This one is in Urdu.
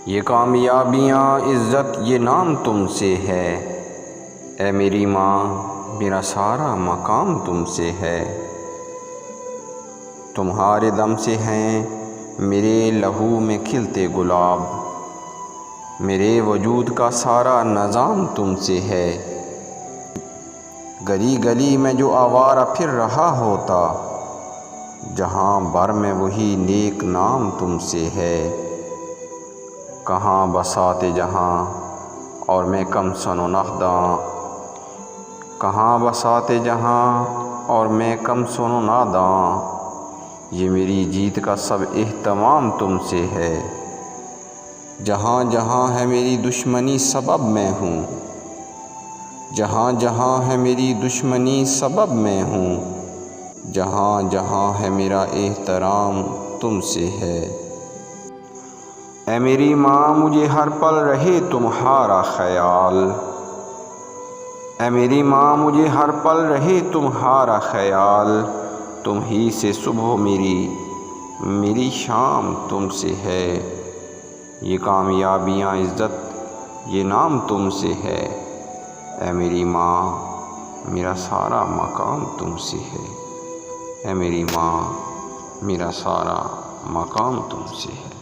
یہ کامیابیاں عزت یہ نام تم سے ہے، اے میری ماں میرا سارا مقام تم سے ہے۔ تمہارے دم سے ہیں میرے لہو میں کھلتے گلاب، میرے وجود کا سارا نظام تم سے ہے۔ گلی گلی میں جو آوارہ پھر رہا ہوتا، جہاں بھر میں وہی نیک نام تم سے ہے۔ کہاں بساتے جہاں اور میں کم سن و ناداں، کہاں بساتے جہاں اور میں کم سن و ناداں، یہ میری جیت کا سب اہتمام تم سے ہے۔ جہاں جہاں ہے میری دشمنی سبب میں ہوں، جہاں جہاں ہے میری دشمنی سبب میں ہوں، جہاں جہاں ہے میرا احترام تم سے ہے۔ اے میری ماں مجھے ہر پل رہے تمہارا خیال، اے میری ماں مجھے ہر پل رہے تمہارا خیال، تم ہی سے صبح میری شام تم سے ہے۔ یہ کامیابیاں عزت یہ نام تم سے ہے، اے میری ماں میرا سارا مقام تم سے ہے، اے میری ماں میرا سارا مقام تم سے ہے۔